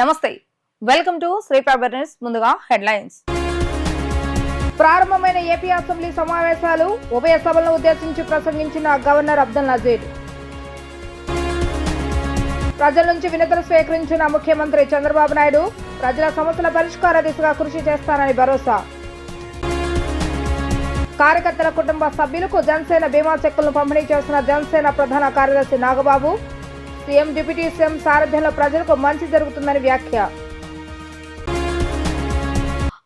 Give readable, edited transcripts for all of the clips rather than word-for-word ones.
నమస్తే welcome to Sri fiber news. ముందుగా headlines. ప్రారంభమైన ఏపీ అసెంబ్లీ సమావేశాలు, ఉభయ సభలను ఉద్దేశించి ప్రసంగించిన గవర్నర్ అబ్దుల్ నజీర్. ప్రజల నుంచి వినతులు స్వీకరించిన ముఖ్యమంత్రి చంద్రబాబు నాయుడు, ప్రజల సమస్యల పరిష్కార దిశగా కృషి చేస్తానని భరోసా. కార్యకర్తల కుటుంబ సభ్యులకు జనసేన బీమా చెక్కులను పంపిణీ చేస్తున్న జనసేన ప్రధాన కార్యదర్శి నాగబాబు. సీఎం డిప్యూటీ సీఎం సారథ్యంలో ప్రజలకు మంచి జరుగుతుందని వ్యాఖ్య.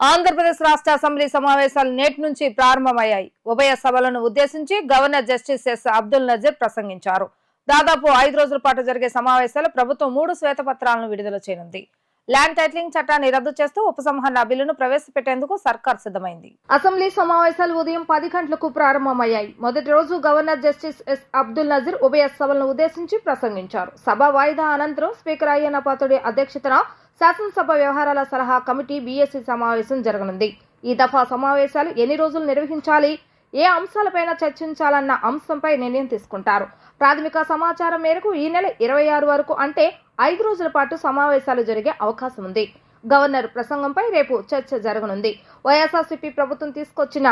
ఆంధ్రప్రదేశ్ రాష్ట్ర అసెంబ్లీ సమావేశాలు నేటి నుంచి ప్రారంభమయ్యాయి. ఉభయ సభలను ఉద్దేశించి governor justice S Abdul Nazeer ప్రసంగించారు. దాదాపు 5 రోజుల పాటు జరిగే సమావేశాలు ప్రభుత్వం 3 శ్వేతపత్రాలను విడుదల చేయనుంది. ల్యాండ్ టైటిలింగ్ చట్టాన్ని రద్దు చేస్తూ ఉపసంహరణ బిల్లును ప్రవేశపెట్టేందుకు సర్కార్ సిద్ధమైంది. అసెంబ్లీ సమావేశాలు ఉదయం 10 గంటలకు ప్రారంభమయ్యాయి. మొదటి రోజు governor justice S Abdul Nazeer ఉభయ సభలను ఉద్దేశించి ప్రసంగించారు. సభ వాయిదా అనంతరం స్పీకర్ అయ్యన్న పాత్రుడి అధ్యక్షతన శాసనసభ వ్యవహారాల సలహా కమిటీ బీఎస్సీ సమావేశం జరగనుంది. ఈ దఫా సమావేశాలు ఎన్ని రోజులు నిర్వహించాలి, ఏ అంశాలపైన చర్చించాలన్న అంశంపై నిర్ణయం తీసుకుంటారు. ప్రాథమిక సమాచారం మేరకు ఈ నెల 26 వరకు అంటే 5 రోజుల పాటు సమావేశాలు జరిగే అవకాశం ఉంది. గవర్నర్ ప్రసంగంపై రేపు చర్చ జరగనుంది. వైఎస్ఆర్సీపీ ప్రభుత్వం తీసుకొచ్చిన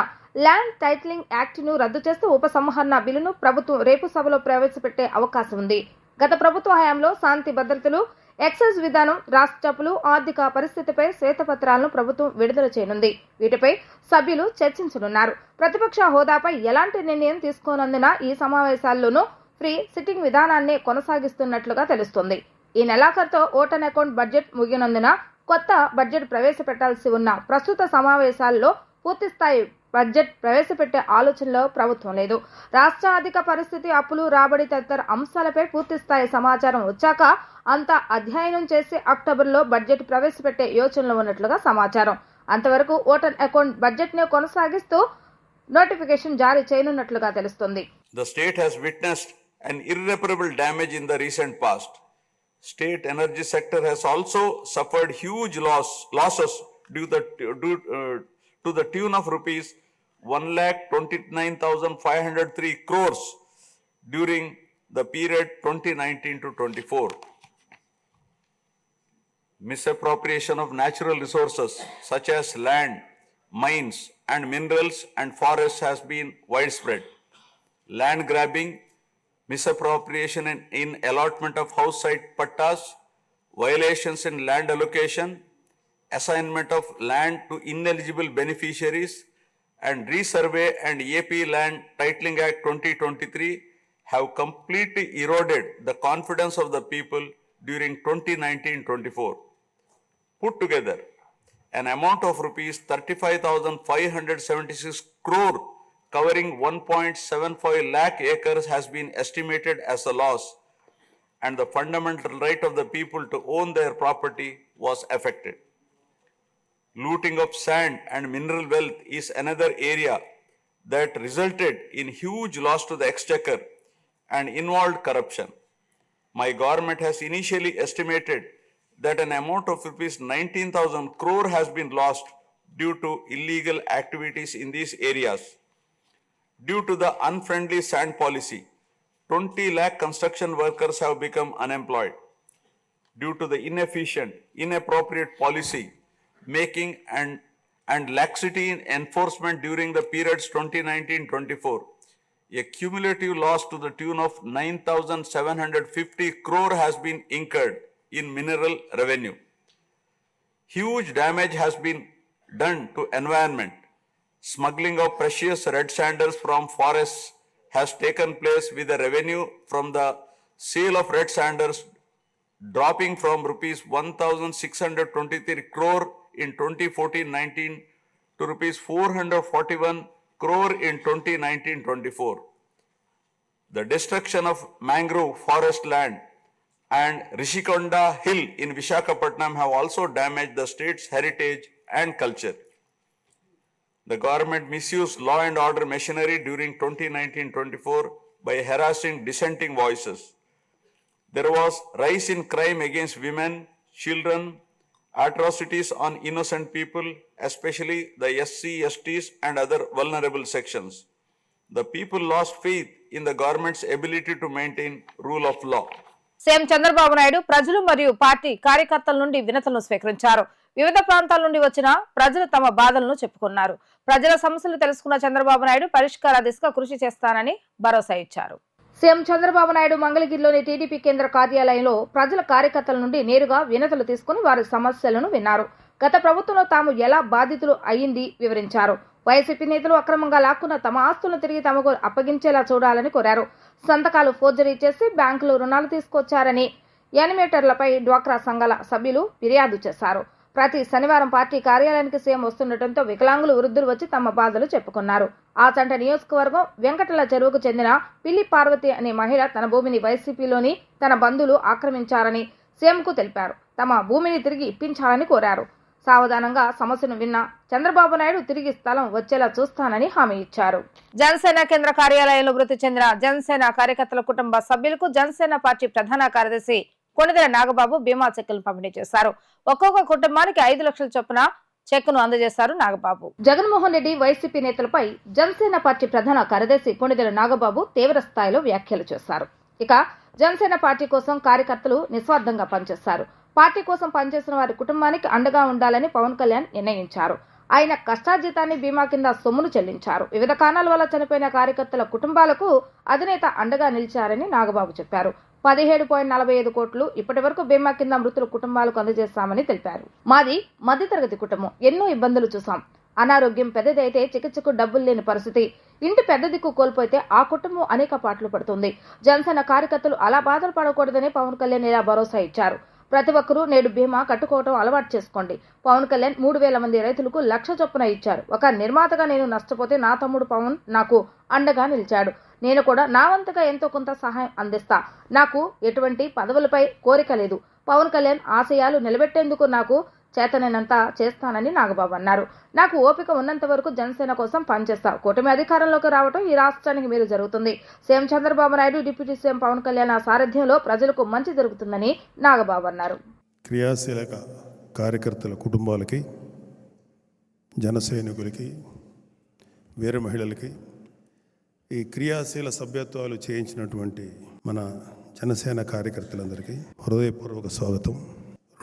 ల్యాండ్ టైటిలింగ్ యాక్ట్ ను రద్దు చేస్తూ ఉపసంహరణ బిల్లును ప్రభుత్వం రేపు సభలో ప్రవేశపెట్టే అవకాశం ఉంది. గత ప్రభుత్వ హయాంలో శాంతి భద్రతలు, ఎక్సైజ్ విధానం, రాష్ట్రపులు, ఆర్థిక పరిస్థితిపై శ్వేతపత్రాలను ప్రభుత్వం విడుదల చేయనుంది. వీటిపై సభ్యులు చర్చించనున్నారు. ప్రతిపక్ష హోదాపై ఎలాంటి నిర్ణయం తీసుకోనందున ఈ సమావేశాల్లోనూ ఫ్రీ సిట్టింగ్ విధానాన్ని కొనసాగిస్తున్నట్లుగా తెలుస్తోంది. ఈ నెలాఖరుతో ఓటన్ అకౌంట్ బడ్జెట్ ముగినందున కొత్త బడ్జెట్ ప్రవేశపెట్టాల్సి ఉన్న ప్రస్తుత సమావేశాల్లో పూర్తిస్థాయి బడ్జెట్ ప్రవేశపెట్టే ఆలోచనలో ప్రభుత్వం లేదు. రాష్ట్ర ఆర్థిక పరిస్థితి, అప్పులు, రాబడి తదితర అంశాలపై పూర్తిస్థాయి సమాచారం వచ్చాక అంతా అధ్యయనం చేసి అక్టోబర్లో బడ్జెట్ ప్రవేశపెట్టే యోచనలో ఉన్నట్లుగా సమాచారం. అంతవరకు ఓటన్ అకౌంట్ బడ్జెట్ ను కొనసాగిస్తూ నోటిఫికేషన్ జారీ చేయనున్నట్లుగా తెలుస్తుంది. The state has witnessed an irreparable damage in the recent past. State energy sector has also suffered huge losses to the tune of rupees 1,29,503 crores during the period 2019 to 24. Misappropriation of natural resources such as land, mines and minerals and forests has been widespread. Land grabbing, misappropriation in allotment of house site pattas, violations in land allocation, assignment of land to ineligible beneficiaries, and resurvey and AP Land Titling Act 2023 have completely eroded the confidence of the people during 2019-24. Put together, an amount of rupees 35,576 crore covering 1.75 lakh acres has been estimated as a loss, and the fundamental right of the people to own their property was affected. Looting of sand and mineral wealth is another area that resulted in huge loss to the exchequer and involved corruption. My government has initially estimated that an amount of rupees 19,000 crore has been lost due to illegal activities in these areas. Due to the unfriendly sand policy, 20 lakh construction workers have become unemployed. Due to the inefficient, inappropriate policy making and laxity in enforcement during the periods 2019-24, a cumulative loss to the tune of 9,750 crore has been incurred in mineral revenue. Huge damage has been done to environment. Smuggling of precious red sanders from forests has taken place, with the revenue from the sale of red sanders dropping from rupees 1,623 crore in 2014-19 to rupees 441 crore in 2019-24. The destruction of mangrove forest land and Rishikonda Hill in Visakhapatnam have also damaged the state's heritage and culture. The government misused law and order machinery during 2019-24 by harassing dissenting voices. There was rise in crime against women, children, atrocities on innocent people, especially the SC, STs and other vulnerable sections. The people lost faith in the government's ability to maintain rule of law. CM Chandrababu Naidu ప్రజలు మరియు party కార్యకర్తల నుండి వినతులను స్వీకరించారు. వివిధ ప్రాంతాల నుండి వచ్చిన ప్రజలు తమ బాధలను చెప్పుకున్నారు. ప్రజల సమస్యలు తెలుసుకున్న చంద్రబాబు నాయుడు పరిష్కార దిశగా కృషి చేస్తానని భరోసా ఇచ్చారు. సీఎం చంద్రబాబు నాయుడు మంగళగిరిలోని టీడీపీ కేంద్ర కార్యాలయంలో ప్రజల కార్యకర్తల నుండి నేరుగా వినతులు తీసుకుని వారి సమస్యలను విన్నారు. గత ప్రభుత్వంలో తాము ఎలా బాధితులు అయ్యింది వివరించారు. వైసీపీ నేతలు అక్రమంగా లాక్కున్న తమ ఆస్తులను తిరిగి తమకు అప్పగించేలా చూడాలని కోరారు. సంతకాలు ఫోర్జరీ చేసి బ్యాంకులు రుణాలు తీసుకొచ్చారని యానిమేటర్లపై డ్వాక్రా సంఘాల సభ్యులు ఫిర్యాదు చేశారు. ప్రతి శనివారం పార్టీ కార్యాలయానికి సీఎం వస్తుండటంతో వికలాంగులు వృద్ధులు వచ్చి తమ బాధలు చెప్పుకున్నారు. ఆచంట నియోజకవర్గం వెంకటల చెరువుకు చెందిన పిల్లి పార్వతి అనే మహిళ తన భూమిని వైసీపీలోని తన బంధువులు ఆక్రమించారని సీఎంకు తెలిపారు. తమ భూమిని తిరిగి ఇప్పించాలని కోరారు. సావధానంగా సమస్యను విన్న చంద్రబాబు నాయుడు తిరిగి స్థలం వచ్చేలా చూస్తానని హామీ ఇచ్చారు. జనసేన కేంద్ర కార్యాలయంలో మృతి చెందిన జనసేన కార్యకర్తల కుటుంబ సభ్యులకు జనసేన పార్టీ ప్రధాన కార్యదర్శి కొణిదెల నాగబాబు బీమా చెక్కులను పంపిణీ చేశారు. ఒక్కొక్క కుటుంబానికి 5 లక్షల చొప్పున చెక్కును అందజేశారు నాగబాబు. జగన్మోహన్ రెడ్డి వైసీపీ నేతలపై జనసేన పార్టీ ప్రధాన కార్యదర్శి కొణిదెల నాగబాబు తీవ్ర స్థాయిలో వ్యాఖ్యలు చేశారు. ఇక జనసేన పార్టీ కోసం కార్యకర్తలు నిస్వార్థంగా పనిచేశారు. పార్టీ కోసం పనిచేసిన వారి కుటుంబానికి అండగా ఉండాలని పవన్ కళ్యాణ్ నిర్ణయించారు. ఆయన కష్టార్జితాన్ని బీమా కింద సొమ్మును చెల్లించారు. వివిధ కారణాల వల్ల చనిపోయిన కార్యకర్తల కుటుంబాలకు అధినేత అండగా నిలిచారని నాగబాబు చెప్పారు. 17.45 కోట్లు ఇప్పటి వరకు బీమా కింద మృతుల కుటుంబాలకు అందజేస్తామని తెలిపారు. మాది మధ్యతరగతి కుటుంబం. ఎన్నో ఇబ్బందులు చూసాం. అనారోగ్యం పెద్దదైతే చికిత్సకు డబ్బులు లేని పరిస్థితి. ఇంటి పెద్ద దిక్కు కోల్పోతే ఆ కుటుంబం అనేక పాటలు పడుతుంది. జనసేన కార్యకర్తలు అలా బాధలు పడకూడదని పవన్ కళ్యాణ్ ఇలా భరోసా ఇచ్చారు. ప్రతి ఒక్కరూ నేడు బీమా కట్టుకోవడం అలవాటు చేసుకోండి. పవన్ కళ్యాణ్ 3,000 మంది రైతులకు 1,00,000 చొప్పున ఇచ్చారు. ఒక నిర్మాతగా నేను నష్టపోతే నా తమ్ముడు పవన్ నాకు అండగా నిలిచాడు. నేను కూడా నా వంతుగా ఎంతో కొంత సహాయం అందిస్తా. నాకు ఎటువంటి పదవులపై కోరిక లేదు. పవన్ కళ్యాణ్ ఆశయాలు నిలబెట్టేందుకు నాకు చేతనైనంత చేస్తానని నాగబాబు అన్నారు. నాకు ఓపిక ఉన్నంత వరకు జనసేన కోసం పనిచేస్తా. కూటమి అధికారంలోకి రావడం ఈ రాష్ట్రానికి మేలు జరుగుతుంది. CM Chandrababu Naidu, deputy CM Pawan Kalyan సారథ్యంలో ప్రజలకు మంచి జరుగుతుందని నాగబాబు అన్నారు. క్రియాశీలక కార్యకర్తల కుటుంబాలకి, జన సైనికులకి, వీర మహిళలకి, ఈ క్రియాశీల సభ్యత్వాలు చేయించినటువంటి మన జనసేన కార్యకర్తలందరికీ హృదయపూర్వక స్వాగతం.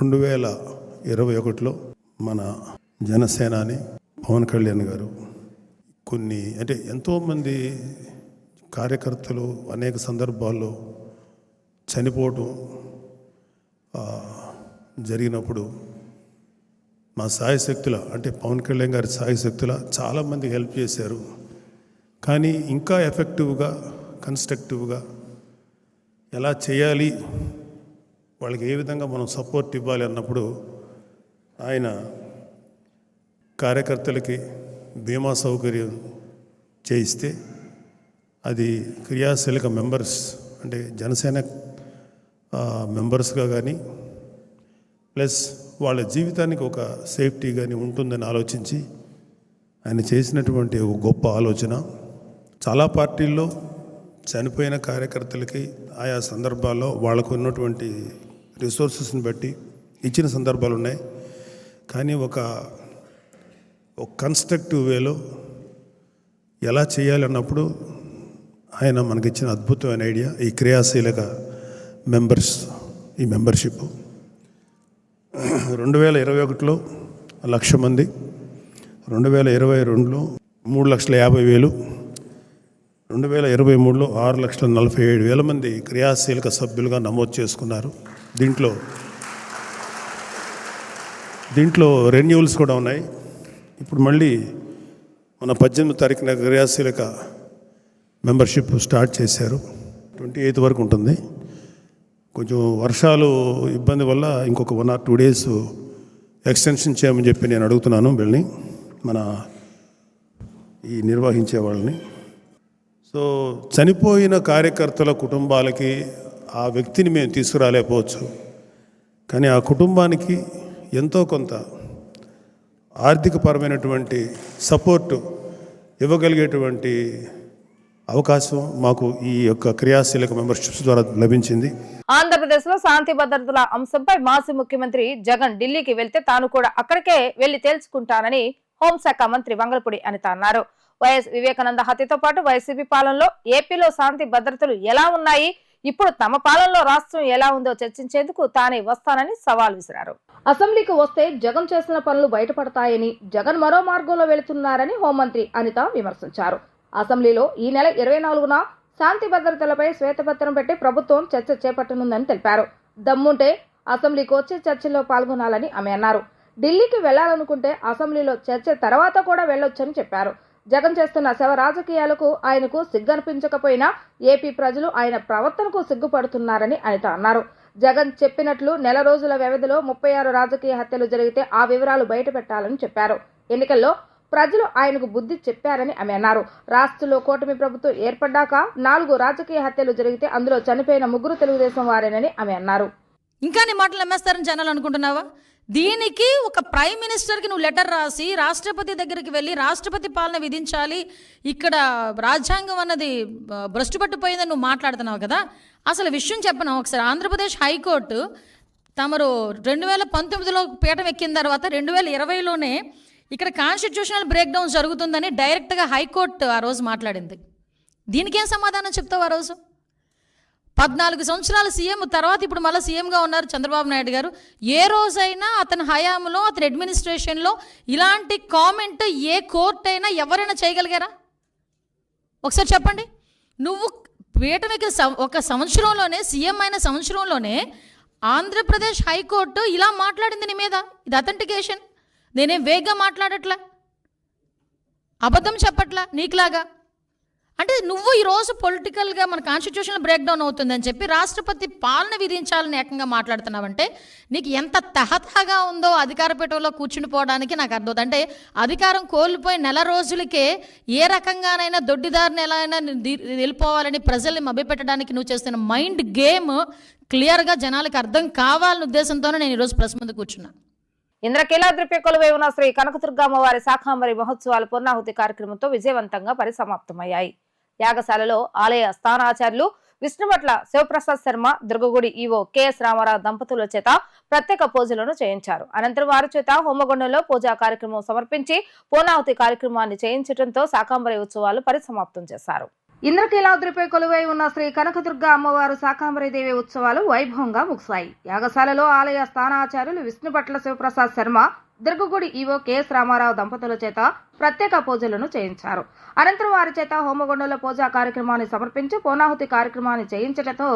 2021లో మన జనసేనాని పవన్ కళ్యాణ్ గారు ఎంతోమంది కార్యకర్తలు అనేక సందర్భాల్లో చనిపోవటం జరిగినప్పుడు మా సాయశక్తుల పవన్ కళ్యాణ్ గారి సాయశక్తుల చాలామంది హెల్ప్ చేశారు. కానీ ఇంకా ఎఫెక్టివ్గా, కన్స్ట్రక్టివ్గా ఎలా చేయాలి, వాళ్ళకి ఏ విధంగా మనం సపోర్ట్ ఇవ్వాలి అన్నప్పుడు ఆయన కార్యకర్తలకి బీమా సౌకర్యం చేయిస్తే అది క్రియాశీలక మెంబర్స్ జనసేన మెంబర్స్గా కానీ ప్లస్ వాళ్ళ జీవితానికి ఒక సేఫ్టీ కానీ ఉంటుందని ఆలోచించి ఆయన చేసినటువంటి ఒక గొప్ప ఆలోచన. చాలా పార్టీల్లో చనిపోయిన కార్యకర్తలకి ఆయా సందర్భాల్లో వాళ్ళకు ఉన్నటువంటి రిసోర్సెస్ని బట్టి ఇచ్చిన సందర్భాలు ఉన్నాయి. కానీ ఒక కన్స్ట్రక్టివ్ వేలో ఎలా చేయాలన్నప్పుడు ఆయన మనకిచ్చిన అద్భుతమైన ఐడియా ఈ క్రియాశీలక మెంబర్స్, ఈ మెంబర్షిప్. 2021లో 1,00,000 మంది, 2022లో 3,50,000, 2023లో 6,47,000 మంది క్రియాశీలక సభ్యులుగా నమోదు చేసుకున్నారు. దీంట్లో రెన్యూవల్స్ కూడా ఉన్నాయి. ఇప్పుడు మళ్ళీ మన 18వ తారీఖున క్రియాశీలక మెంబర్షిప్ స్టార్ట్ చేశారు. 28 వరకు ఉంటుంది. కొంచెం వర్షాలు ఇబ్బంది వల్ల ఇంకొక 1 or 2 days ఎక్స్టెన్షన్ చేయమని చెప్పి నేను అడుగుతున్నాను వీళ్ళని, మన ఈ నిర్వహించే వాళ్ళని. సో చనిపోయిన కార్యకర్తల కుటుంబాలకి ఆ వ్యక్తిని మేము తీసుకురాలేకపోవచ్చు, కానీ ఆ కుటుంబానికి ఎంతో కొంత ఆర్థికపరమైనటువంటి సపోర్టు ఇవ్వగలిగేటువంటి అవకాశం మాకు ఈ యొక్క క్రియాశీలక మెంబర్షిప్స్ ద్వారా లభించింది. ఆంధ్రప్రదేశ్ లో శాంతి భద్రతల అంశంపై మాజీ ముఖ్యమంత్రి జగన్ ఢిల్లీకి వెళ్తే తాను కూడా అక్కడికే వెళ్లి తేల్చుకుంటానని హోంశాఖ మంత్రి వంగలపూడి అనిత అన్నారు. వైఎస్ వివేకానంద హత్యతో పాటు వైసీపీ పాలనలో ఏపీలో శాంతి భద్రతలు ఎలా ఉన్నాయి, ఇప్పుడు తమ పాలనలో రాష్ట్రం ఎలా ఉందో చర్చించేందుకు తానే వస్తానని సవాల్ విసిరారు. అసెంబ్లీకి వస్తే జగన్ చేసిన పనులు బయటపడతాయని, జగన్ మరో మార్గంలో వెళుతున్నారని హోంమంత్రి అనిత విమర్శించారు. అసెంబ్లీలో ఈ నెల 24న శాంతి భద్రతలపై శ్వేతపత్రం పెట్టి ప్రభుత్వం చర్చ చేపట్టనుందని తెలిపారు. దమ్ముంటే అసెంబ్లీకి వచ్చి చర్చల్లో పాల్గొనాలని ఆమె అన్నారు. ఢిల్లీకి వెళ్లాలనుకుంటే అసెంబ్లీలో చర్చ తర్వాత కూడా వెళ్లొచ్చని చెప్పారు. జగన్ చేస్తున్న శవ రాజకీయాలకు ఆయనకు సిగ్గనిపించకపోయినా ఏపీ ప్రజలు ఆయన ప్రవర్తనకు సిగ్గుపడుతున్నారని అనిత అన్నారు. జగన్ చెప్పినట్లు నెల రోజుల వ్యవధిలో 36 రాజకీయ హత్యలు జరిగితే ఆ వివరాలు బయటపెట్టాలని చెప్పారు. ఎన్నికల్లో ప్రజలు ఆయనకు బుద్ధి చెప్పారని ఆమె అన్నారు. రాష్ట్రంలో కూటమి ప్రభుత్వం ఏర్పడ్డాక 4 రాజకీయ హత్యలు జరిగితే అందులో చనిపోయిన 3 తెలుగుదేశం వారేనని ఆమె అన్నారు. ఇంకా నీ మాటలు నమ్మేస్తారని జనాలు అనుకుంటున్నావా? దీనికి ఒక ప్రైమ్ మినిస్టర్కి నువ్వు లెటర్ రాసి రాష్ట్రపతి దగ్గరికి వెళ్ళి రాష్ట్రపతి పాలన విధించాలి, ఇక్కడ రాజ్యాంగం అన్నది భ్రష్టు పట్టిపోయిందని నువ్వు మాట్లాడుతున్నావు కదా. అసలు విషయం చెప్పను ఒకసారి. ఆంధ్రప్రదేశ్ హైకోర్టు తమరు 2019లో పీఠం ఎక్కిన తర్వాత 2020లోనే ఇక్కడ కాన్స్టిట్యూషనల్ బ్రేక్ డౌన్ జరుగుతుందని డైరెక్ట్గా హైకోర్టు ఆ రోజు మాట్లాడింది. దీనికేం సమాధానం చెప్తావు? ఆ రోజు 14 సంవత్సరాల సీఎం తర్వాత ఇప్పుడు మళ్ళీ సీఎంగా ఉన్నారు చంద్రబాబు నాయుడు గారు. ఏ రోజైనా అతని హయాంలో అతని అడ్మినిస్ట్రేషన్లో ఇలాంటి కామెంట్ ఏ కోర్టు అయినా ఎవరైనా చేయగలిగారా? ఒకసారి చెప్పండి. నువ్వు పీఠమికి ఒక సంవత్సరంలోనే సీఎం అయిన సంవత్సరంలోనే ఆంధ్రప్రదేశ్ హైకోర్టు ఇలా మాట్లాడింది నీ మీద. ఇది అథెంటికేషన్. నేనేం వేగ్గా మాట్లాడట్లా, అబద్ధం చెప్పట్లా నీకులాగా. అంటే నువ్వు ఈరోజు పొలిటికల్గా మన కాన్స్టిట్యూషన్ బ్రేక్ డౌన్ అవుతుందని చెప్పి రాష్ట్రపతి పాలన విధించాలని ఏకంగా మాట్లాడుతున్నావంటే నీకు ఎంత తహతహగా ఉందో అధికార పీఠంలో కూర్చుని పోవడానికి నాకు అర్థం. అంటే అధికారం కోల్పోయి నెల రోజులకే ఏ రకంగానైనా దొడ్డిదారిని ఎలా అయినా వెళ్ళిపోవాలని ప్రజల్ని మభ్యపెట్టడానికి నువ్వు చేస్తున్న మైండ్ గేమ్ క్లియర్గా జనాలకు అర్థం కావాలనే ఉద్దేశంతోనే నేను ఈరోజు ప్రెస్ ముందు కూర్చున్నా. ఇంద్రకీలాద్రిపై కొలువై ఉన్న శ్రీ కనకదుర్గమ్మవారి శాఖాంబరి మహోత్సవాల పూర్ణాహుతి కార్యక్రమంతో విజయవంతంగా పరిసమాప్తమయ్యాయి. యాగశాలలో ఆలయ స్థానాచార్యులు విష్ణుభట్ల శివప్రసాద్ శర్మ, దుర్గగుడి ఈవో కెఎస్ రామారావు దంపతుల చేత ప్రత్యేక పూజలను చేయించారు. అనంతరం వారి చేత హోమగుండంలో పూజా కార్యక్రమం సమర్పించి పూర్ణాహుతి కార్యక్రమాన్ని చేయించడంతో శాకాంబరి ఉత్సవాలు పరిసమాప్తం చేశారు. ఇంద్రకీలాద్రిపై కొలువై ఉన్న శ్రీ కనకదుర్గ అమ్మవారు శాకాంబరి దేవి ఉత్సవాలు వైభవంగా ముగిశాయి. యాగశాలలో ఆలయ స్థానాచార్యులు విష్ణుభట్ల శివప్రసాద్ శర్మ, దుర్గగుడి ఈవో కెఎస్ రామారావు దంపతుల చేత ప్రత్యేక పూజలను చేయించారు. అనంతరం వారి చేత హోమగుండంలో పూజా కార్యక్రమాన్ని సమర్పించి పూర్ణాహుతి కార్యక్రమాన్ని చేయించడంతో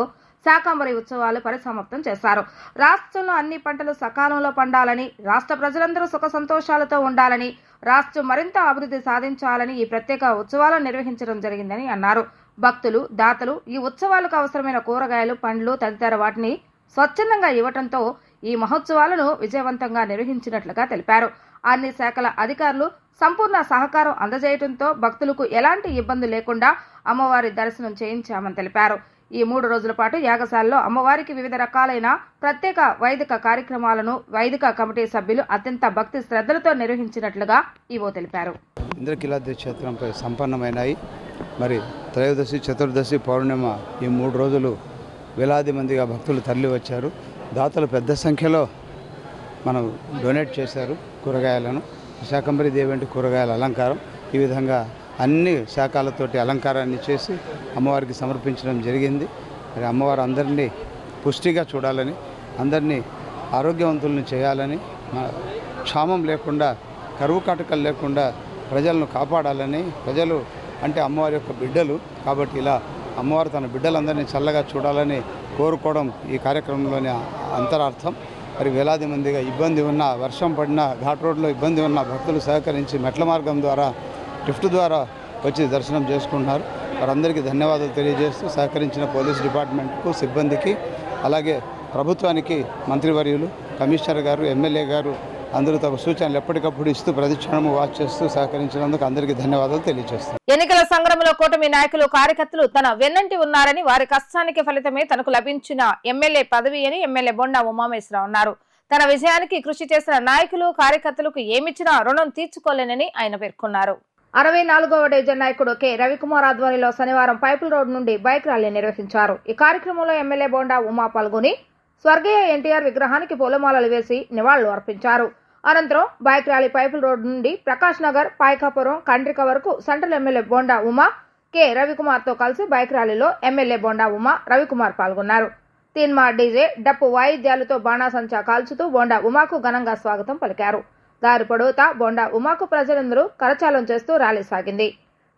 శాకాంబరి ఉత్సవాలు పరిసమాప్తం చేశారు. రాష్ట్రంలో అన్ని పంటలు సకాలంలో పండాలని, రాష్ట్ర ప్రజలందరూ సుఖ సంతోషాలతో ఉండాలని, రాష్ట్రం మరింత అభివృద్ధి సాధించాలని ఈ ప్రత్యేక ఉత్సవాలను నిర్వహించడం జరిగిందని అన్నారు. భక్తులు, దాతలు ఈ ఉత్సవాలకు అవసరమైన కూరగాయలు, పండ్లు తదితర వాటిని స్వచ్ఛందంగా ఇవ్వడంతో ఈ మహోత్సవాలను విజయవంతంగా నిర్వహించినట్లుగా తెలిపారు. అన్ని శాఖల అధికారులు సంపూర్ణ సహకారం అందజేయడంతో భక్తులకు ఎలాంటి ఇబ్బంది లేకుండా అమ్మవారి దర్శనం చేయించామని తెలిపారు. ఈ 3 రోజుల పాటు యాగశాలలో అమ్మవారికి వివిధ రకాలైన ప్రత్యేక వైదిక కార్యక్రమాలను వైదిక కమిటీ సభ్యులు అత్యంత భక్తి శ్రద్ధలతో నిర్వహించినట్లుగా ఈవో తెలిపారు. ఇంద్రకీలాద్రి క్షేత్రంపై సంపన్నమైనాయి. మరి త్రయోదశి, చతుర్దశి, పౌర్ణిమ ఈ 3 రోజులు వేలాది మందిగా భక్తులు తరలి వచ్చారు. దాతలు పెద్ద సంఖ్యలో మనం డొనేట్ చేశారు కూరగాయలను. శాకంబరి దేవి అంటే కూరగాయల అలంకారం, ఈ విధంగా అన్ని శాఖలతోటి అలంకారాన్ని చేసి అమ్మవారికి సమర్పించడం జరిగింది. మరి అమ్మవారు అందరినీ పుష్టిగా చూడాలని, అందరినీ ఆరోగ్యవంతులను చేయాలని, క్షామం లేకుండా, కరువు కాటకాలు లేకుండా ప్రజలను కాపాడాలని. ప్రజలు అంటే అమ్మవారి యొక్క బిడ్డలు కాబట్టి ఇలా అమ్మవారు తన బిడ్డలందరినీ చల్లగా చూడాలని కోరుకోవడం ఈ కార్యక్రమంలోని అంతరార్థం. మరి వేలాది మందిగా ఇబ్బంది ఉన్న, వర్షం పడిన, ఘాట్ రోడ్లో ఇబ్బంది ఉన్న భక్తులు సహకరించి మెట్ల మార్గం ద్వారా, లిఫ్ట్ ద్వారా వచ్చి దర్శనం చేసుకుంటున్నారు. వారందరికీ ధన్యవాదాలు తెలియజేస్తూ సహకరించిన పోలీస్ డిపార్ట్మెంట్కు, సిబ్బందికి, అలాగే ప్రభుత్వానికి, మంత్రివర్యులు, కమిషనర్ గారు, ఎమ్మెల్యే గారు అందరూ తమ సూచనలు ఎప్పటికప్పుడు ఇస్తూ ప్రతిక్షణము వాచ్ చేస్తూ సహకరించినందుకు అందరికీ ధన్యవాదాలు తెలియజేస్తారు. ఎన్నికల సంగ్రామంలో కూటమి నాయకులు, కార్యకర్తలు తన వెన్నంటి ఉన్నారని, వారి కష్టానికి ఫలితమే తనకు లభించిన ఎమ్మెల్యే పదవి అని ఎమ్మెల్యే బొండా ఉమామేశ్వరరావు అన్నారు. తన విజయానికి కృషి చేసిన నాయకులు, కార్యకర్తలకు ఏమిచ్చినా రుణం తీర్చుకోలేనని ఆయన పేర్కొన్నారు. 64వ డివిజన్ నాయకుడు కె రవికుమార్ ఆధ్వర్యంలో శనివారం పైపుల్ రోడ్ నుండి బైక్ ర్యాలీ నిర్వహించారు. ఈ కార్యక్రమంలో ఎమ్మెల్యే బొండా ఉమా పాల్గొని స్వర్గీయ ఎన్టీఆర్ విగ్రహానికి పూలమాలలు వేసి నివాళులు అర్పించారు. అనంతరం బైక్ ర్యాలీ పైపుల్ రోడ్ నుండి ప్రకాష్ నగర్, పాయకాపురం, కండ్రిక వరకు central MLA Bonda Uma K రవికుమార్తో కలిసి బైక్ ర్యాలీలో ఎమ్మెల్యే బొండా ఉమా రవికుమార్ పాల్గొన్నారు. తీన్మా డీజే డప్పు వాయిద్యాలతో బాణాసంచా కాల్చుతూ బొండా ఉమాకు ఘనంగా స్వాగతం పలికారు. దారి పొడవుతా బొండా ఉమాకు ప్రజలందరూ కరచాలం చేస్తూ ర్యాలీ సాగింది.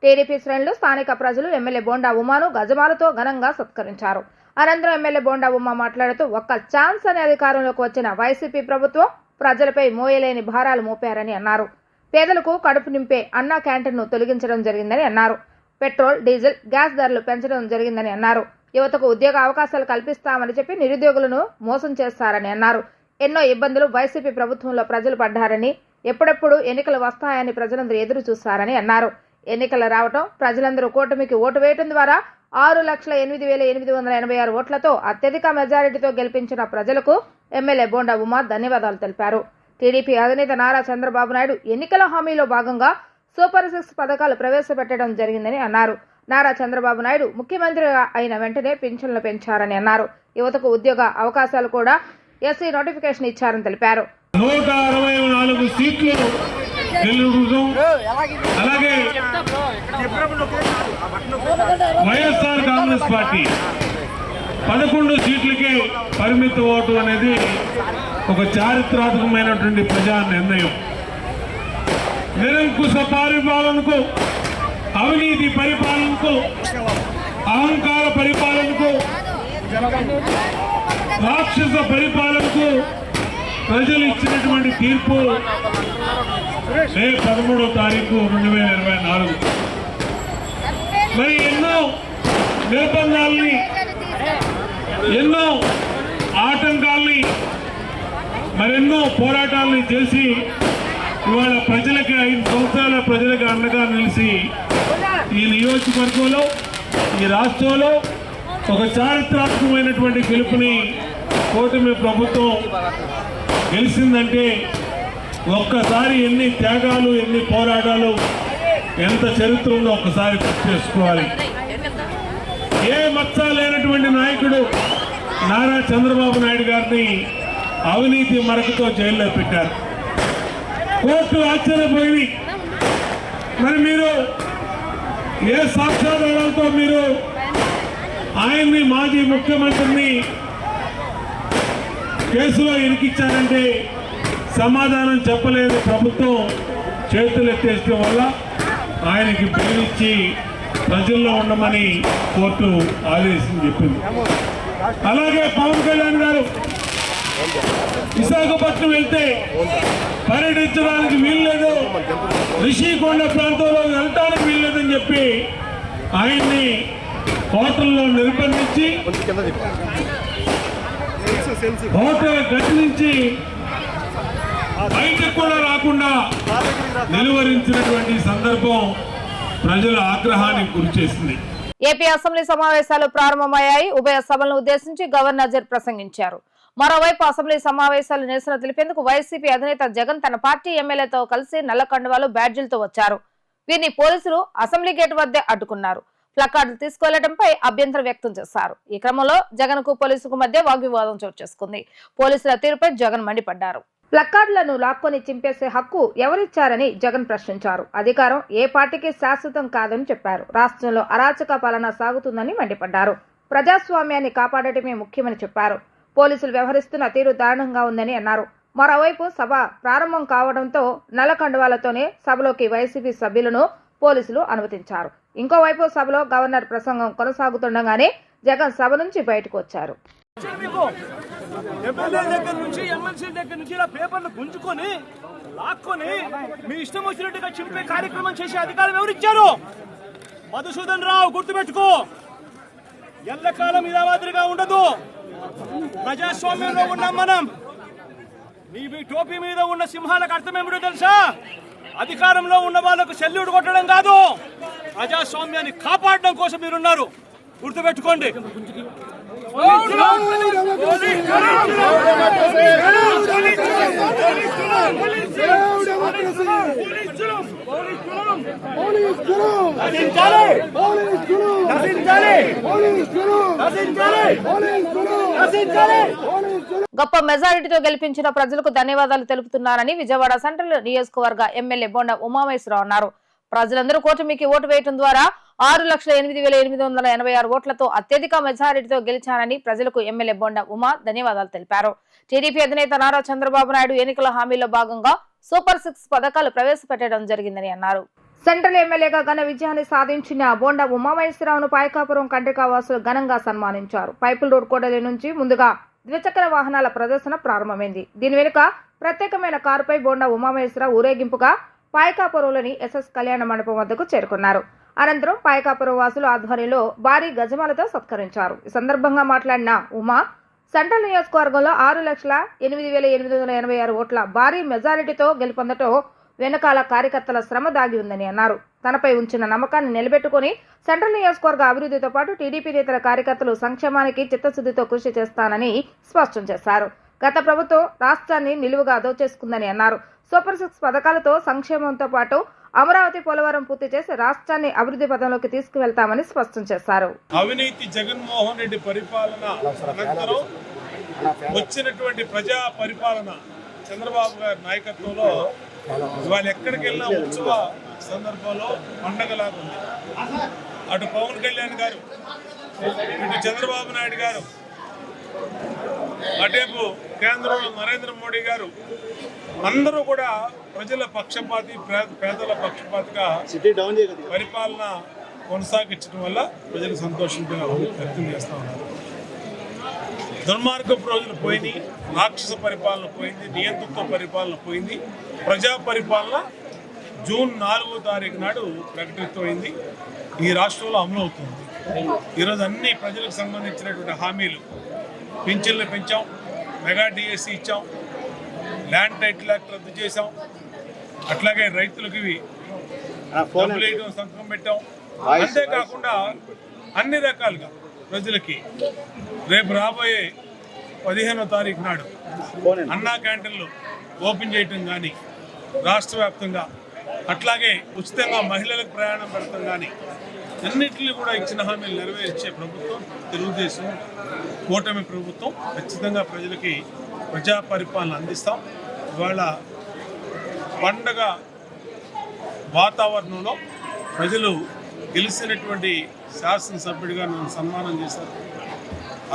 టీడీపీ శ్రేణులు, స్థానిక ప్రజలు ఎమ్మెల్యే బొండా ఉమాను గజమాలతో ఘనంగా సత్కరించారు. అనంతరం ఎమ్మెల్యే బొండా ఉమా మాట్లాడుతూ ఒక్క ఛాన్స్ అనే అధికారంలోకి వచ్చిన వైసీపీ ప్రభుత్వం ప్రజలపై మోయలేని భారాలు మోపారని అన్నారు. పేదలకు కడుపు నింపే అన్నా క్యాంటీన్ను తొలగించడం జరిగిందని అన్నారు. పెట్రోల్, డీజిల్, గ్యాస్ ధరలు పెంచడం జరిగిందని అన్నారు. యువతకు ఉద్యోగ అవకాశాలు కల్పిస్తామని చెప్పి నిరుద్యోగులను మోసం చేస్తారని అన్నారు. ఎన్నో ఇబ్బందులు వైసీపీ ప్రభుత్వంలో ప్రజలు పడ్డారని, ఎప్పుడెప్పుడు ఎన్నికలు వస్తాయని ప్రజలందరూ ఎదురు చూస్తారని అన్నారు. ఎన్నికలు రావటం, ప్రజలందరూ కూటమికి ఓటు వేయడం ద్వారా 6,08,886 ఓట్లతో అత్యధిక మెజారిటీతో గెలిపించిన ప్రజలకు ఎమ్మెల్యే బొండా ఉమా ధన్యవాదాలు తెలిపారు. టీడీపీ అధినేత నారా చంద్రబాబు నాయుడు ఎన్నికల హామీలో భాగంగా సూపర్ 6 పథకాలు ప్రవేశపెట్టడం జరిగిందని అన్నారు. నారా చంద్రబాబు నాయుడు ముఖ్యమంత్రి అయిన వెంటనే పింఛన్లు పెంచారని అన్నారు. యువతకు ఉద్యోగ అవకాశాలు కూడా ఎస్సీ నోటిఫికేషన్ ఇచ్చారని తెలిపారు. 164 సీట్లు గెలుపుతాం. అలాగే వైఎస్ఆర్ కాంగ్రెస్ పార్టీ 11 సీట్లకే పరిమిత ఓటు అనేది ఒక చారిత్రాత్మకమైనటువంటి ప్రజా నిర్ణయం. నిరంకుశ పరిపాలనకు, అవినీతి పరిపాలనకు, అహంకార పరిపాలనకు, రాక్షస పరిపాలనకు ప్రజలు ఇచ్చినటువంటి తీర్పు మే 13వ తారీఖు 2024. మరి ఎన్నో నిర్బంధాలని, ఎన్నో ఆటంకాలని, మరెన్నో పోరాటాలని చేసి ఇవాళ ప్రజలకి 5 సంవత్సరాల ప్రజలకు అండగా నిలిచి ఈ నియోజకవర్గంలో, ఈ రాష్ట్రంలో ఒక చారిత్రాత్మకమైనటువంటి గెలుపుని కూటమి ప్రభుత్వం గెలిచిందంటే ఒక్కసారి ఎన్ని త్యాగాలు, ఎన్ని పోరాటాలు, ఎంత చరిత్ర ఉందో ఒక్కసారి గుర్తు చేసుకోవాలి. ఏ మచ్చ లేనటువంటి నాయకుడు నారా చంద్రబాబు నాయుడు గారిని అవినీతి మరకతో జైల్లో పెట్టారు. కోర్టు ఆశ్చర్యపోయింది. మరి మీరు ఏ సాక్ష్యాధారాలతో మీరు ఆయన్ని, మాజీ ముఖ్యమంత్రిని కేసులో ఇరికిచ్చారంటే సమాధానం చెప్పలేదు. ప్రభుత్వం చేతులు ఎత్తేయడం వల్ల ఆయనకి బెయిల్ ఇచ్చి ప్రజల్లో ఉండమని కోర్టు ఆదేశం చెప్పింది. అలాగే పవన్ కళ్యాణ్ గారు విశాఖపట్నం వెళ్తే పర్యటించడానికి వీల్లేదు, రిషికొండ ప్రాంతంలో వెళ్ళడానికి వీల్లేదని చెప్పి ఆయన్ని హోటల్లో నిర్బంధించి, హోటల్ గది నుంచి బయటకు కూడా రాకుండా నిలువరించినటువంటి సందర్భం ప్రజల ఆగ్రహానికి గురిచేసింది. ఏపీ అసెంబ్లీ సమావేశాలు ప్రారంభమయ్యాయి. ఉభయ సభలను ఉద్దేశించి గవర్నర్ జర్ ప్రసంగించారు. మరోవైపు అసెంబ్లీ సమావేశాలు నిరసన తెలిపేందుకు వైసీపీ అధినేత జగన్ తన పార్టీ ఎమ్మెల్యేతో కలిసి నల్ల కండువాలు, బ్యాడ్జీలతో వచ్చారు. వీరిని పోలీసులు అసెంబ్లీ గేట్ వద్దే అడ్డుకున్నారు. ప్లకార్డులు తీసుకువెళ్లడంపై అభ్యంతరం వ్యక్తం చేశారు. ఈ క్రమంలో జగన్ కు పోలీసుకు మధ్య వాగ్వివాదం చోటు చేసుకుంది. పోలీసుల తీరుపై జగన్ మండిపడ్డారు. ప్లకార్డులను లాక్కొని చింపేసే హక్కు ఎవరిచ్చారని జగన్ ప్రశ్నించారు. అధికారం ఏ పార్టీకి శాశ్వతం కాదని చెప్పారు. రాష్ట్రంలో అరాచక పాలన సాగుతుందని మండిపడ్డారు. ప్రజాస్వామ్యాన్ని కాపాడటమే ముఖ్యమని చెప్పారు. పోలీసులు వ్యవహరిస్తున్న తీరు దారుణంగా ఉందని అన్నారు. మరోవైపు సభ ప్రారంభం కావడంతో నల్ల కండువాలతోనే సభలోకి వైసీపీ సభ్యులను పోలీసులు అనుమతించారు. ఇంకోవైపు సభలో గవర్నర్ ప్రసంగం కొనసాగుతుండగానే జగన్ సభ నుంచి బయటకు వచ్చారు. ఎమ్మెల్యే దగ్గర నుంచి, ఎమ్మెల్సీ దగ్గర నుంచి ఇలా పేపర్లు గుంజుకొని లాక్కొని మీ ఇష్టం వచ్చినట్టుగా చింపే కార్యక్రమం చేసే అధికారం ఎవరిచ్చారు? మధుసూదన్ రావు, గుర్తుపెట్టుకో. ఎల్లకాలం ఇలా మాదిరిగా ఉండదు. ప్రజాస్వామ్యంలో ఉన్నాం మనం. మీ టోపీ మీద ఉన్న సింహాలకు అర్థం ఏమిటో తెలుసా? అధికారంలో ఉన్న వాళ్ళకు సెల్యూట్ కొట్టడం కాదు, ప్రజాస్వామ్యాన్ని కాపాడడం కోసం మీరున్నారు. గుర్తుపెట్టుకోండి. గొప్ప మెజారిటీతో గెలిపించిన ప్రజలకు ధన్యవాదాలు తెలుపుతున్నారని విజయవాడ సెంట్రల్ నియోజకవర్గ ఎమ్మెల్యే బొండా ఉమామేశ్వరరావు అన్నారు. ప్రజలందరూ కూటమికి ఓటు వేయడం ద్వారా 6,08,886 ఓట్లతో అత్యధిక మెజారిటీతో గెలిచానని ప్రజలకు ఎమ్మెల్యే బొండా ఉమా ధన్యవాదాలు తెలిపారు. టీడీపీ అధినేత నారా చంద్రబాబు నాయుడు ఎన్నికల హామీలో భాగంగా సూపర్ 6 పథకాలు ప్రవేశపెట్టడం జరిగిందని అన్నారు. సెంట్రల్ ఎమ్మెల్యేగా ఘన విజయాన్ని సాధించిన బొండా ఉమామహేశ్వరరావును పాయకాపురం కండ్రికా వాసులు ఘనంగా సన్మానించారు. పైపుల్ రోడ్ కూడలి నుంచి ముందుగా ద్విచక్ర వాహనాల ప్రదర్శన ప్రారంభమైంది. దీని వెనుక ప్రత్యేకమైన కారుపై బొండా ఉమామహేశ్వరరావు ఊరేగింపుగా పాయకాపురంలోని ఎస్ఎస్ కళ్యాణ మండపం వద్దకు చేరుకున్నారు. అనంతరం పాయకాపురం వాసులు ఆధ్వర్యంలో భారీ గజమాలతో సత్కరించారు. ఈ సందర్భంగా మాట్లాడిన ఉమా సెంట్రల్ నియోజకవర్గంలో 6,08,886 ఓట్ల భారీ మెజారిటీతో గెలుపొందటం వెనకాల కార్యకర్తల శ్రమ దాగి ఉందని అన్నారు. తనపై ఉంచిన నమ్మకాన్ని నిలబెట్టుకుని సెంట్రల్ నియోజకవర్గ అభివృద్ధితో పాటు టీడీపీ నేతల కార్యకర్తలు సంక్షేమానికి చిత్తశుద్ధితో కృషి చేస్తానని స్పష్టం చేశారు. గత ప్రభుత్వం రాష్ట్రాన్ని నిలువుగా దోచేసుకుందని అన్నారు. సూపర్ 6 పథకాలతో సంక్షేమంతో పాటు అమరావతి పోలవరం పూర్తి చేసి రాష్ట్రాన్ని అభివృద్ధి పథంలోకి తీసుకువెళ్తామని స్పష్టం చేశారు. అవినీతి జగన్మోహన్ రెడ్డి పరిపాలన అనంతరం వచ్చినటువంటి ప్రజా పరిపాలన చంద్రబాబు గారి నాయకత్వంలో వాళ్ళు ఎక్కడికి వెళ్ళినా ఉత్సవ సందర్భంలో పండగలాగా ఉంది. అటు పవన్ కళ్యాణ్ గారు, ఇటు చంద్రబాబు నాయుడు గారు, అటేపు కేంద్రంలో నరేంద్ర మోడీ గారు అందరూ కూడా ప్రజల పక్షపాతి, పేదల పక్షపాతిగా పరిపాలన కొనసాగించడం వల్ల ప్రజలు సంతోషంగా వ్యక్తం చేస్తూ ఉన్నారు. దుర్మార్గపు రోజులు పోయింది, రాక్షస పరిపాలన పోయింది, నియంతృత్వ పరిపాలన పోయింది. ప్రజా పరిపాలన జూన్ 4వ తారీఖు నాడు ప్రకటితమైంది. ఈ రాష్ట్రంలో అమలు అవుతుంది. ఈరోజు అన్ని ప్రజలకు సంబంధించినటువంటి హామీలు, పింఛన్లు పెంచాం, మెగా డిఎస్సి ఇచ్చాం, ల్యాండ్ టైటిల్ యాక్ట్ రద్దు చేశాం, అట్లాగే రైతులకి డబ్బులు వేయడం సంతకం పెట్టాం. అంతేకాకుండా అన్ని రకాలుగా ప్రజలకి రేపు రాబోయే 15వ తారీఖు నాడు అన్నా క్యాంటీన్లు ఓపెన్ చేయటం కానీ, రాష్ట్ర వ్యాప్తంగా అట్లాగే ఉచితంగా మహిళలకు ప్రయాణం పెడతాం కానీ అన్నింటినీ కూడా ఇచ్చిన హామీలు నెరవేర్చే ప్రభుత్వం తెలుగుదేశం కూటమి ప్రభుత్వం. ఖచ్చితంగా ప్రజలకి ప్రజా పరిపాలన అందిస్తాం. ఇవాళ పండగ వాతావరణంలో ప్రజలు గెలిచినటువంటి శాసనసభ్యుడిగా నన్ను సన్మానం చేశారు.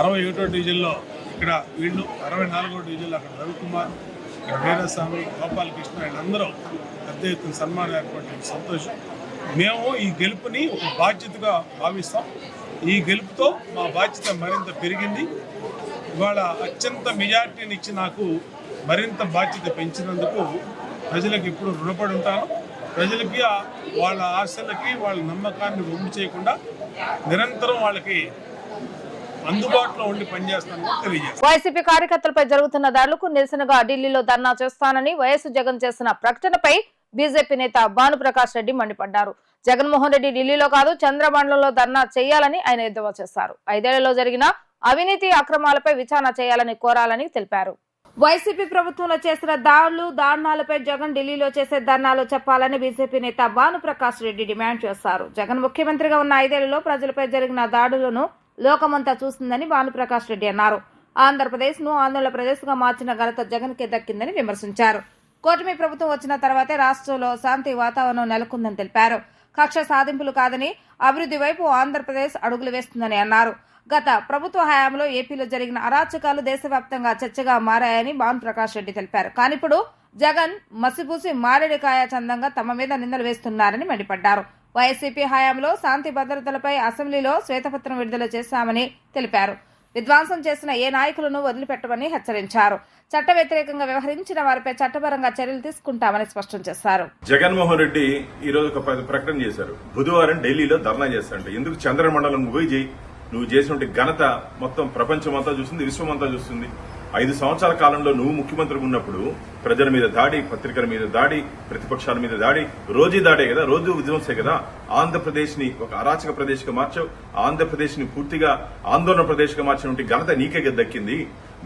61వ డివిజన్లో ఇక్కడ వీళ్ళు, 64వ డివిజన్లో అక్కడ రవికుమార్, ఇక్కడ వీరస్వామి, గోపాలకృష్ణ, వీళ్ళందరూ పెద్ద ఎత్తున సన్మానం ఏర్పడిన సంతోషం. మేము ఈ గెలుపుని ఒక బాధ్యతగా భావిస్తాం. ఈ గెలుపుతో మా బాధ్యత మరింత పెరిగింది. ఇవాళ అత్యంత మెజార్టీని ఇచ్చి నాకు మరింత బాధ్యత పెంచినందుకు ప్రజలకు ఇప్పుడు రుణపడి ఉంటాను. ప్రజలకి వాళ్ళ ఆశలకి, వాళ్ళ నమ్మకాన్ని వమ్ము చేయకుండా నిరంతరం వాళ్ళకి అందుబాటులో ఉండి పనిచేస్తానని తెలియజేస్తాను. వైసీపీ కార్యకర్తలపై జరుగుతున్న దాడులకు నిరసనగా ఢిల్లీలో ధర్నా చేస్తానని వైఎస్ జగన్ చేసిన ప్రకటనపై బీజేపీ నేత భానుప్రకాష్ రెడ్డి మండిపడ్డారు. జగన్మోహన్ రెడ్డి ఢిల్లీలో కాదు చంద్రమండలంలో ధర్నా చేయాలని ఆయన ఎద్దేవా చేశారు. 5 ఏళ్లలో జరిగిన అవినీతి అక్రమాలపై విచారణ చేయాలని కోరాలని తెలిపారు. వైసీపీ ప్రభుత్వంలో చేసిన దారుణాలపై జగన్ ఢిల్లీలో చేసే ధర్నాలో చెప్పాలని బీజేపీ నేత భానుప్రకాష్ రెడ్డి డిమాండ్ చేశారు. జగన్ ముఖ్యమంత్రిగా ఉన్న 5 ఏళ్లలో ప్రజలపై జరిగిన దాడులను లోకమంతా చూసిందని భానుప్రకాష్ రెడ్డి అన్నారు. ఆంధ్రప్రదేశ్ ను ఆంధ్రప్రదేశ్ గా మార్చిన ఘనత జగన్ కే దక్కిందని విమర్శించారు. కూటమి ప్రభుత్వం వచ్చిన తర్వాతే రాష్ట్రంలో శాంతి వాతావరణం నెలకొందని తెలిపారు. కక్ష సాధింపులు కాదని అభివృద్ధి వైపు ఆంధ్రప్రదేశ్ అడుగులు వేస్తుందని అన్నారు. గత ప్రభుత్వ హయాంలో ఏపీలో జరిగిన అరాచకాలు దేశవ్యాప్తంగా చర్చగా మారాయని భానుప్రకాష్ రెడ్డి తెలిపారు. కానీ ఇప్పుడు జగన్ మసిపూసి మారేడుకాయ చందంగా తమ మీద నిందలు వేస్తున్నారని మండిపడ్డారు. వైసీపీ హయాంలో శాంతి భద్రతలపై అసెంబ్లీలో శ్వేతపత్రం విడుదల చేశామని తెలిపారు. విధ్వంసం చేసిన ఏ నాయకులను వదిలిపెట్టమని హెచ్చరించారు. చట్ట వ్యతిరేకంగా వ్యవహరించిన వారిపై చట్టపరంగా చర్యలు తీసుకుంటామని స్పష్టం చేశారు. జగన్మోహన్ రెడ్డి ఈ రోజు ఒక ప్రకటన చేశారు. బుధవారం ఢిల్లీలో ధర్నా చేస్తారంట. ఎందుకు చంద్రమండలం పోయి చేయి, నువ్వు చేసినటువంటి ఘనత మొత్తం ప్రపంచం అంతా చూస్తుంది, విశ్వం అంతా చూస్తుంది. 5 సంవత్సరాల కాలంలో నువ్వు ముఖ్యమంత్రిగా ఉన్నప్పుడు ప్రజల మీద దాడి, పత్రికల మీద దాడి, ప్రతిపక్షాల మీద దాడి, రోజు దాడే కదా, రోజు విధ్వంసే కదా. ఆంధ్రప్రదేశ్ ని ఒక అరాచక ప్రదేశ్ గా మార్చావు. ఆంధ్రప్రదేశ్ ని పూర్తిగా ఆందోళన ప్రదేశ్ గా మార్చినటువంటి ఘనత నీకే దక్కింది.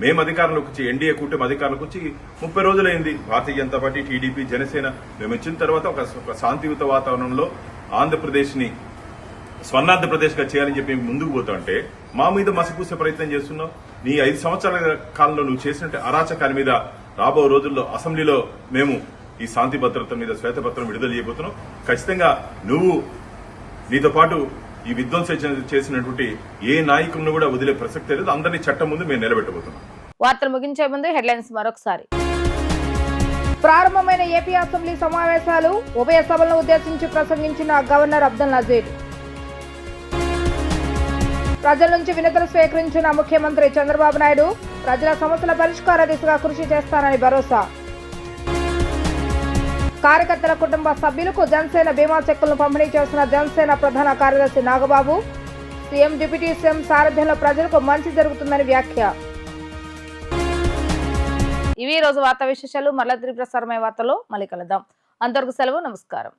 మేము అధికారంలోకి వచ్చి, ఎన్డీఏ కూటమి అధికారంలోకి వచ్చి 30 రోజులైంది. భారతీయ జనతా పార్టీ, టీడీపీ, జనసేన మేము వచ్చిన తర్వాత ఒక శాంతియుత వాతావరణంలో ఆంధ్రప్రదేశ్ ని స్వర్ణాంధ్రప్రదేశ్ గా చేయాలని చెప్పి ముందుకు పోతా అంటే మా మీద మసిపూసే ప్రయత్నం చేస్తున్నావు. నీ 5 సంవత్సరాల కాలంలో నువ్వు చేసినట్టు అరాచకాల మీద రాబో రోజుల్లో అసెంబ్లీలో మేము ఈ శాంతి భద్రత మీద శ్వేతపత్రం విడుదల చేయబోతున్నాం. ఖచ్చితంగా నువ్వు నీతో పాటు ఈ విధ్వంసం చేసినటువంటి ఏ నాయకులను కూడా వదిలే ప్రసక్తే లేదు. అందరినీ చట్టం ముందు మేము నిలబెట్టబోతున్నాం. వార్తలు ముగించే ముందు హెడ్లైన్స్ మరొకసారి. ప్రారంభమైన ఏపీ అసెంబ్లీ సమావేశాలు, ఉభయ సభలను ఉద్దేశించి ప్రసంగించిన గవర్నర్ అబ్దుల్ నజీర్. ప్రజల నుంచి వినతులు స్వీకరించిన ముఖ్యమంత్రి చంద్రబాబు నాయుడు, ప్రజల సమస్యల పరిష్కార దిశగా కృషి చేస్తానని భరోసా. కార్యకర్తల కుటుంబ సభ్యులకు జనసేన బీమా చెక్కులను పంపిణీ చేసిన జనసేన ప్రధాన కార్యదర్శి నాగబాబు. సీఎం డిప్యూటీ సీఎం సారథ్యంలో ప్రజలకు మంచి జరుగుతుందని వ్యాఖ్య. ఇవి ఈ రోజు వార్తా విశేషాలు. మరలా తిరిగి ప్రసారమయ్యే వార్తలో మళ్ళీ కలుద్దాం. అంతవరకు సెలవు. నమస్కారం.